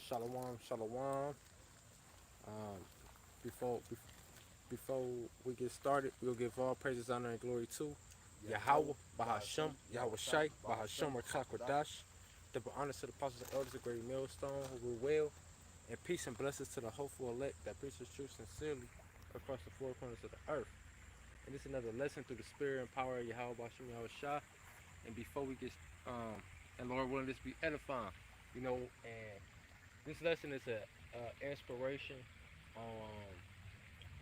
Shalom, shalom. Um, before we get started, we'll give all praises, honor, and glory to Yahweh, Bahashem, Yahweh Shai, Bahashem, Rachakwadash. Double honors to the apostles and elders of Great Millstone who rule well, and peace and blessings to the hopeful elect that preaches truth sincerely across the four corners of the earth. And this is another lesson through the spirit and power of Yahweh, Bahashem, Yahweh Shai. And before we get, and Lord willing, this be edifying, and this lesson is a inspiration on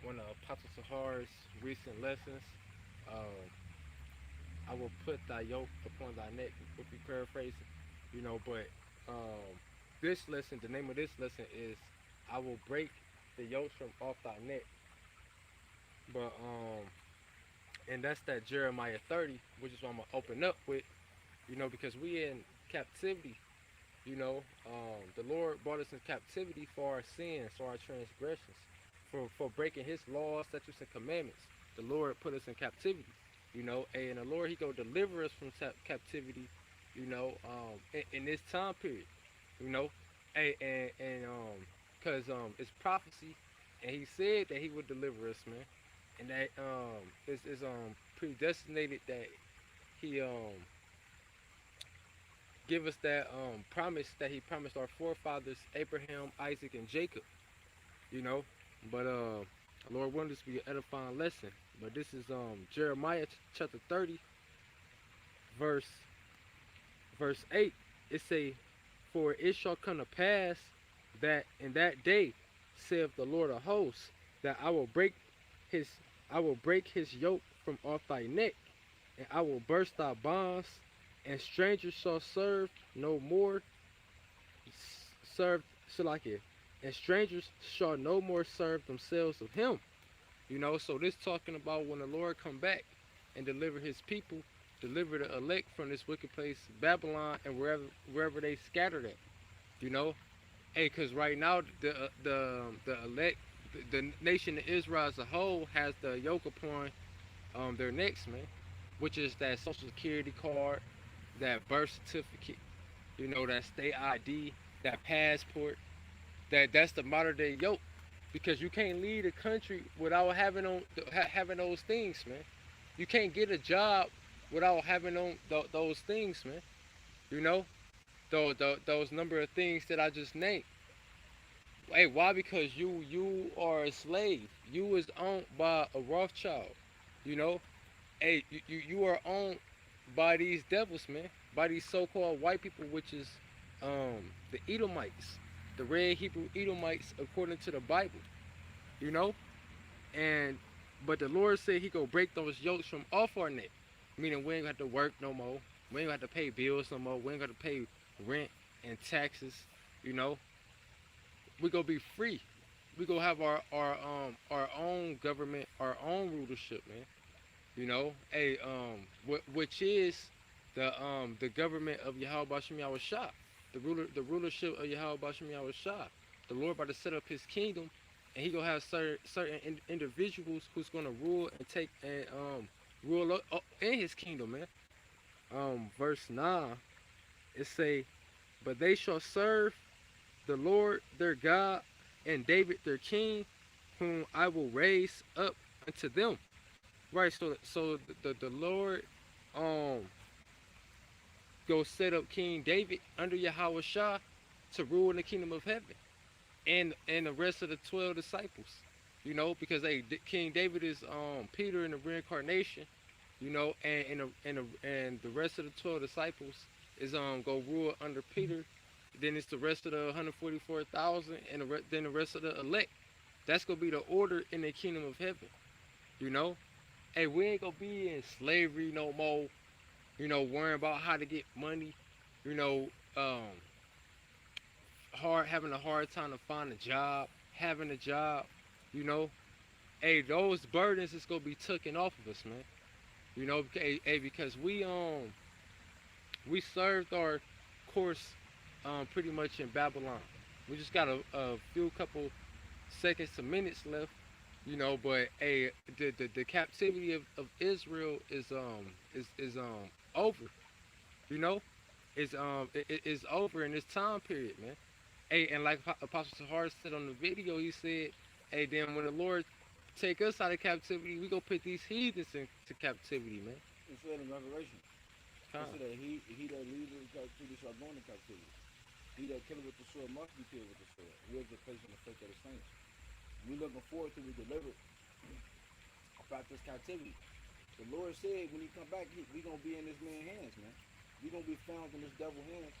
one of Apostle Sahar's recent lessons. Uh, I will put thy yoke upon thy neck, if we paraphrase it, but this lesson, the name of this lesson is I will break the yokes from off thy neck. But and that's that Jeremiah 30, which is what I'm gonna open up with, because we in captivity. The Lord brought us in captivity for our sins, for our transgressions, for breaking His laws, statutes, and commandments. The Lord put us in captivity, and the Lord He go deliver us from captivity, in this time period, you know, cause it's prophecy, and He said that He would deliver us, man, and that is predestinated that He give us that promise that He promised our forefathers Abraham, Isaac, and Jacob. You know, but Lord wanted this to be an edifying lesson. But this is Jeremiah chapter 30, verse verse 8. It say, "For it shall come to pass that in that day, saith the Lord of hosts, that his I will break his yoke from off thy neck, and I will burst thy bonds, and strangers shall serve no more serve Salakia, and strangers shall no more serve themselves of him." So this talking about when the Lord come back and deliver his people, deliver the elect from this wicked place, Babylon, and wherever they scattered at. You know, hey, cause right now the elect, the nation of Israel as a whole has the yoke upon their necks, man, which is that social security card, that birth certificate, that state ID, that passport. That's the modern day yoke, because you can't leave the country without having those things, man. You can't get a job without having those things, man. You know, those number of things that I just named. Hey, why? Because you are a slave. You is owned by a Rothschild. You know, hey, you are owned by these devils, man. By these so-called white people, which is the Edomites, the red Hebrew Edomites, according to the Bible. You know, and but the Lord said He go break those yokes from off our neck, meaning we ain't got to work no more. We ain't got to pay bills no more. We ain't got to pay rent and taxes. You know, we gonna be free. We gonna have our own government, our own rulership, man. Hey, which is the government of Yahweh Bashem Yahweh Shah, the rulership of Yahweh Bashem Yahweh Shah. The Lord about to set up His kingdom, and He gonna have certain individuals who's gonna rule and take and rule in His kingdom, man. Verse 9, it say, "But they shall serve the Lord their God and David their king, whom I will raise up unto them." Right, so the Lord go set up King David under Yahweh Shah to rule in the kingdom of heaven, and the rest of the 12 disciples. Because King David is Peter in the reincarnation. And the rest of the 12 disciples is go rule under Peter. Then it's the rest of the 144,000, and then the rest of the elect. That's gonna be the order in the kingdom of heaven. You know, hey, we ain't gonna be in slavery no more. Worrying about how to get money. You know, having a hard time to find a job, having a job. You know, hey, those burdens is gonna be taken off of us, man. Hey, because we served our course pretty much in Babylon. We just got a few couple seconds to minutes left. But hey, the captivity of Israel is over. You know, is over in this time period, man. Hey, and like Apostle Sahar said on the video, he said, hey, then when the Lord take us out of captivity, we go put these heathens into captivity, man. It said in Revelation, Huh. it said that he that leadeth in captivity shall go into captivity. He that killeth with the sword must be killed with the sword. Here's the place in the faith of the saints. We looking forward to be delivered about this captivity. The Lord said when he come back, we gonna be in this man's hands, man. We gonna be found in this devil's hands,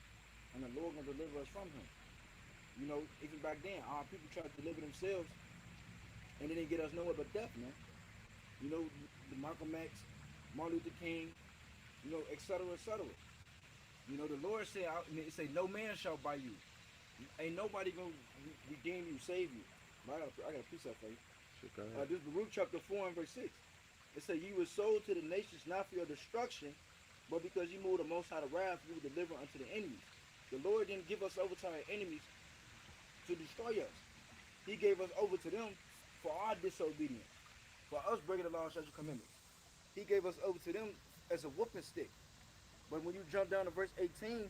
and the Lord gonna deliver us from him. You know, even back then, our people tried to deliver themselves, and they didn't get us nowhere but death, man. You know, the Malcolm X, Martin Luther King, you know, etc., etc. You know, the Lord said, it say, no man shall buy you. Ain't nobody gonna redeem you, save you. I got a precept for you. Sure, This is Baruch chapter 4 and verse 6. It said, you were sold to the nations not for your destruction, but because you moved the most out of wrath, you were delivered unto the enemies. The Lord didn't give us over to our enemies to destroy us. He gave us over to them for our disobedience, for us breaking the law and statute commandments. He gave us over to them as a whooping stick. But when you jump down to verse 18,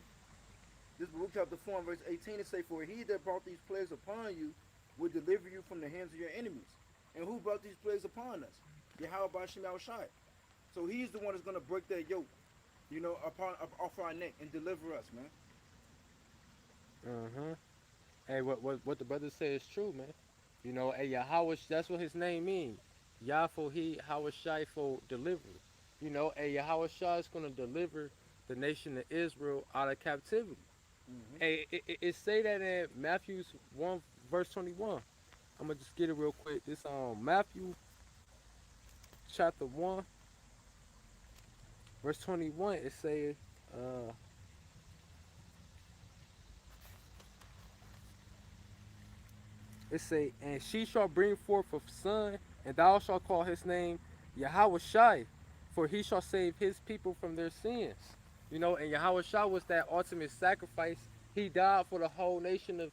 this Baruch chapter 4 and verse 18, it say, for he that brought these plagues upon you will deliver you from the hands of your enemies. And who brought these plagues upon us? Yahweh Bashim Shai. So he's the one that's going to break that yoke, you know, off our neck and deliver us, man. Uh-huh. Hey, what the brother said is true, man. You know, hey, Yahweh, that's what his name means. Yahfo he, Howard Shifo, delivery. You know, hey, Yahweh Shai is going to deliver the nation of Israel out of captivity. Mm-hmm. Hey, it say that in Matthew 1, verse 21. I'm going to just get it real quick. This Matthew chapter 1, verse 21, it says, uh, it say, and she shall bring forth a son, and thou shalt call his name Yahweh Shai, for he shall save his people from their sins. You know, and Yahweh Shai was that ultimate sacrifice. He died for the whole nation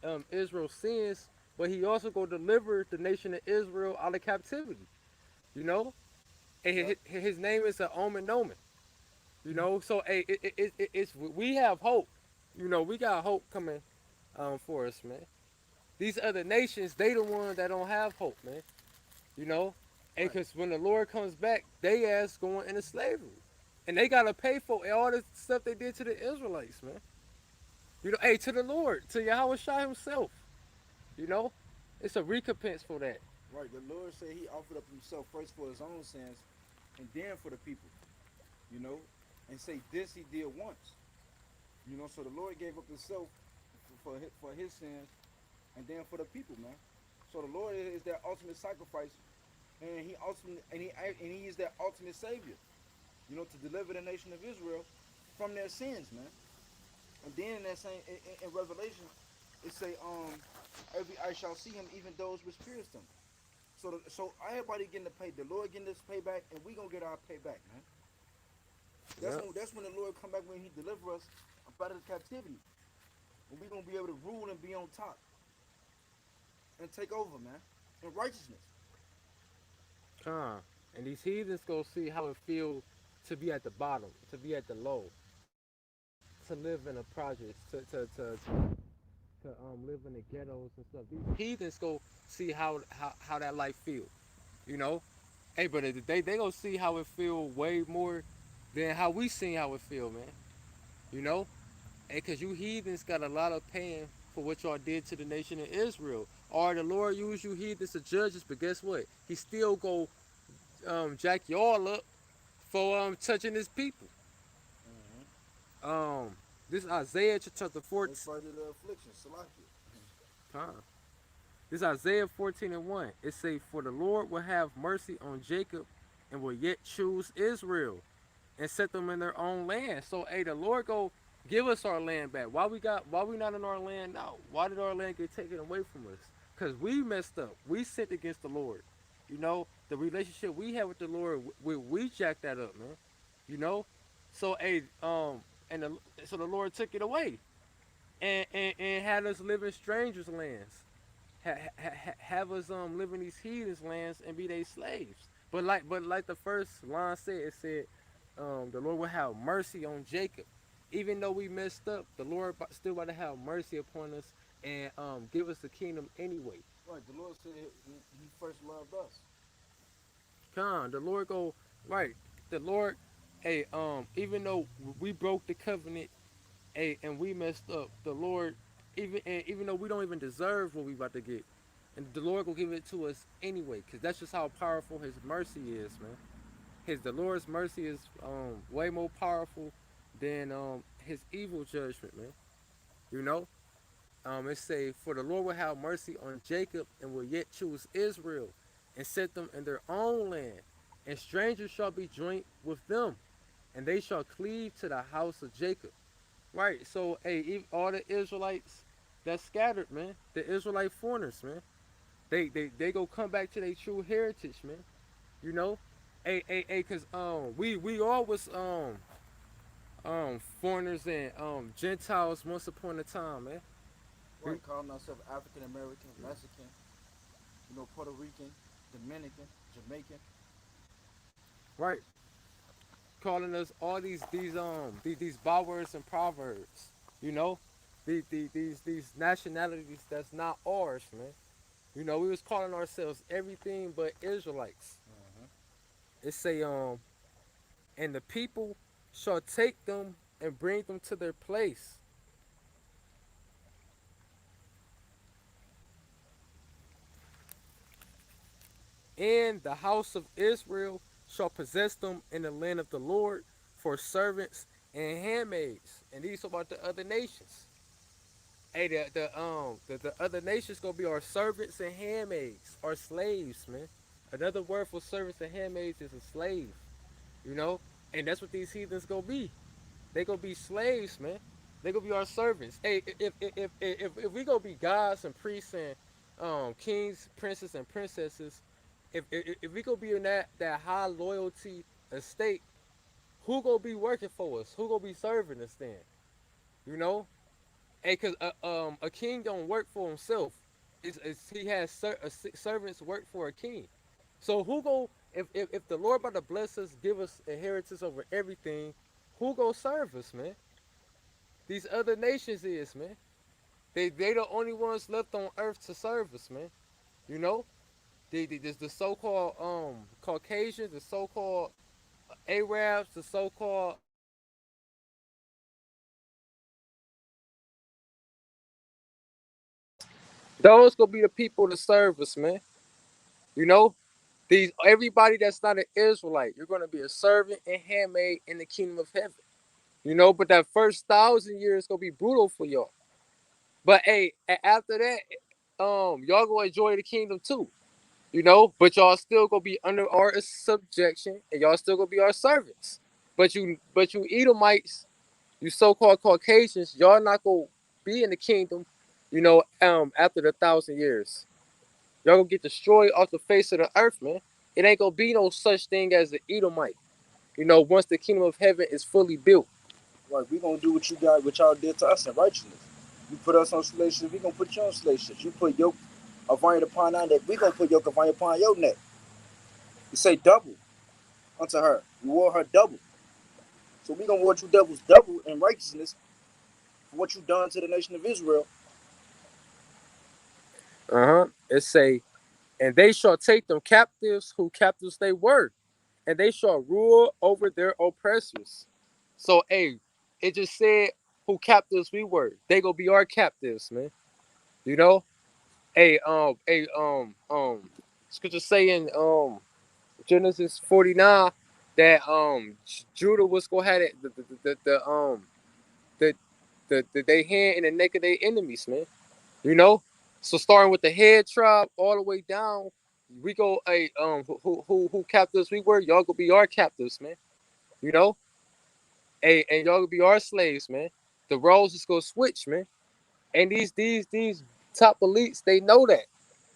of Israel's sins, but he also go deliver the nation of Israel out of captivity. You know, and Yep. his name is a Omen Omen. You know, so hey, it's we have hope. You know, we got hope coming for us, man. These other nations, they the ones that don't have hope, man. You know, and Right. because when the Lord comes back, they ass going into slavery, and they gotta pay for all the stuff they did to the Israelites, man. You know, hey, to the Lord, to Yahweh Shai himself. You know, it's a recompense for that. Right. The Lord said he offered up himself first for his own sins and then for the people, you know, and say this he did once. You know, so the Lord gave up himself for his sins and then for the people, man. So the Lord is that ultimate sacrifice, and he is that ultimate savior. You know, to deliver the nation of Israel from their sins, man. And then in that same in Revelation, it say, every eye shall see him, even those which pierced him. So everybody getting the pay. The Lord getting this payback, and we gonna get our payback, man. Yep. That's when the Lord come back when he deliver us out of the captivity. And we gonna be able to rule and be on top and take over, man. In righteousness. Con. And these heathens go see how it feels to be at the bottom, to be at the low, to live in the projects, to live in the ghettos and stuff. These heathens go see how that life feel. You know, hey, but they go see how it feel way more than how we seen how it feel, man. You know, hey, cause you heathens got a lot of paying for what y'all did to the nation of Israel. Or the Lord used you heathens to judge us, but guess what? He still go jack y'all up for touching his people. Mm-hmm. Um, this Isaiah chapter They 14. fight the affliction, Salakia. Huh? This Isaiah 14 and 1. It say, for the Lord will have mercy on Jacob and will yet choose Israel and set them in their own land. So hey, the Lord go give us our land back. Why we not in our land now? Why did our land get taken away from us? Because we messed up. We sinned against the Lord. You know, the relationship we have with the Lord, we jacked that up, man. You know? So hey, so the Lord took it away and had us live in strangers' lands. Have us live in these heathens' lands and be their slaves. But like the first line said, it said, the Lord will have mercy on Jacob. Even though we messed up, the Lord still about to have mercy upon us and give us the kingdom anyway. Right. The Lord said he first loved us. Con, the Lord go right. The Lord, hey, even though we broke the covenant, hey, and we messed up, the Lord, even though we don't even deserve what we about to get, and the Lord will give it to us anyway, cause that's just how powerful His mercy is, man. The Lord's mercy is way more powerful than His evil judgment, man. You know, it say, for the Lord will have mercy on Jacob and will yet choose Israel and set them in their own land. And strangers shall be joined with them, and they shall cleave to the house of Jacob. Right. So, hey, all the Israelites that's scattered, man, the Israelite foreigners, man, they go come back to their true heritage, man. You know, cause we all was foreigners and Gentiles once upon a time, man. Right. Calling ourselves African American, Mexican, Puerto Rican, Dominican, Jamaican. Right. Calling us all these bywords and proverbs, you know, these nationalities that's not ours, man. You know, we was calling ourselves everything but Israelites. Uh-huh. It say and the people shall take them and bring them to their place. And the house of Israel shall possess them in the land of the Lord for servants and handmaids. And these are about the other nations. Hey, the other nations gonna be our servants and handmaids, our slaves, man. Another word for servants and handmaids is a slave, you know, and that's what these heathens gonna be. They gonna be slaves, man. They gonna be our servants. Hey, if we gonna be gods and priests and kings, princes and princesses, if we gonna be in that high loyalty estate, who gonna be working for us? Who gonna be serving us then? You know, hey, cause a king don't work for himself. He has servants work for a king. So who go if the Lord about to bless us, give us inheritance over everything, who go serve us, man? These other nations is, man. They the only ones left on earth to serve us, man. You know, the so-called Caucasians, the so-called Arabs, the so-called those gonna be the people to serve us, man. You know, these everybody that's not an Israelite, you're gonna be a servant and handmaid in the kingdom of heaven. You know, but that first 1,000 years gonna be brutal for y'all. But hey, after that, y'all gonna enjoy the kingdom too. You know, but y'all still gonna be under our subjection, and y'all still gonna be our servants. But you Edomites, you so-called Caucasians, y'all not gonna be in the kingdom. You know, after the 1,000 years, y'all gonna get destroyed off the face of the earth, man. It ain't gonna be no such thing as the Edomite. You know, once the kingdom of heaven is fully built. Right. We gonna do what y'all did to us in righteousness. You put us on slave ships, we gonna put you on slave ships. You put yoke of iron upon our neck, we gonna put yoke of iron upon your neck. You say double unto her. You wore her double. So we gonna reward you devils double in righteousness for what you done to the nation of Israel. It say, and they shall take them captives who captives they were, and they shall rule over their oppressors. So, hey, it just said who captives we were. They gonna be our captives, man. You know, scripture say in Genesis 49 that Judah was gonna have it, the, they hand in the neck of their enemies, man. You know, so starting with the head tribe all the way down, we go who captives we were, y'all gonna be our captives, man. You know, and y'all gonna be our slaves, man. The roles is gonna switch, man. And these top elites, they know that.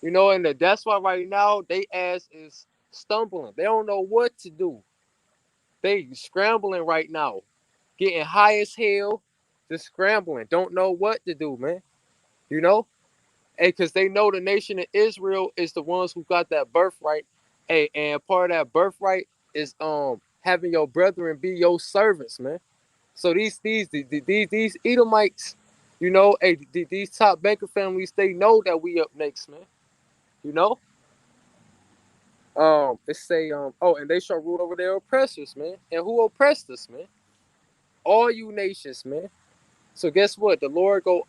You know, and that's why right now they ass is stumbling. They don't know what to do. They scrambling right now, getting high as hell, just scrambling. Don't know what to do, man. You know, hey, because they know the nation of Israel is the ones who got that birthright. Hey, and part of that birthright is having your brethren be your servants, man. So these Edomites, You know, hey, these top banker families, they know that we up next, man. You know, it say, oh, and they shall rule over their oppressors, man. And who oppressed us, man? All you nations, man. So guess what? The Lord go,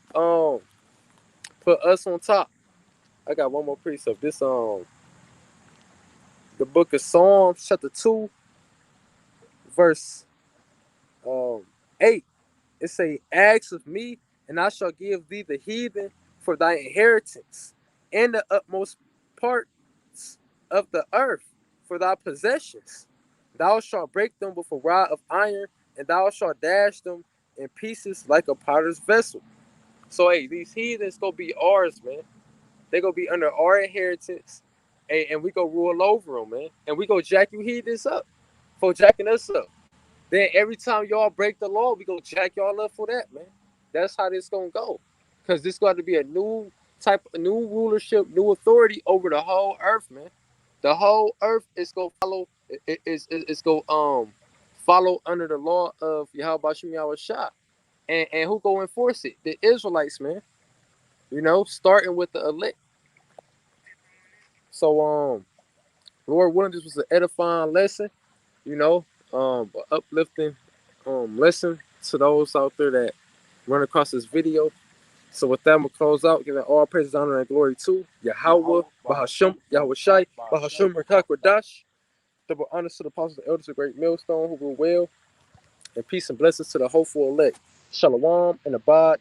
put us on top. I got one more precept. This, the book of Psalms, chapter 2, verse, um, 8. It say, ask of me, and I shall give thee the heathen for thy inheritance, and the utmost parts of the earth for thy possessions. Thou shalt break them with a rod of iron, and thou shalt dash them in pieces like a potter's vessel. So, hey, these heathens gonna be ours, man. They gonna be under our inheritance, and we go rule over them, man. And we go jack you heathens up for jacking us up. Then every time y'all break the law, we gonna jack y'all up for that, man. That's how this gonna go. Cause this got to be a new type, of new rulership, new authority over the whole earth, man. The whole earth is gonna follow. It's gonna follow under the law of Yahweh Shem Yahweh Shah. And who go enforce it? The Israelites, man. You know, starting with the elect. So Lord willing, this was an edifying lesson. You know, an uplifting lesson to those out there that run across this video. So with that, I'm gonna close out, giving all praise, honor, and glory to Yahweh, Bahashem, Yahweh Shai, Bahashem, Rakakwadash. Double honors to the apostles and elders of Great Millstone who rule well, and peace and blessings to the hopeful elect. Shalom and abad.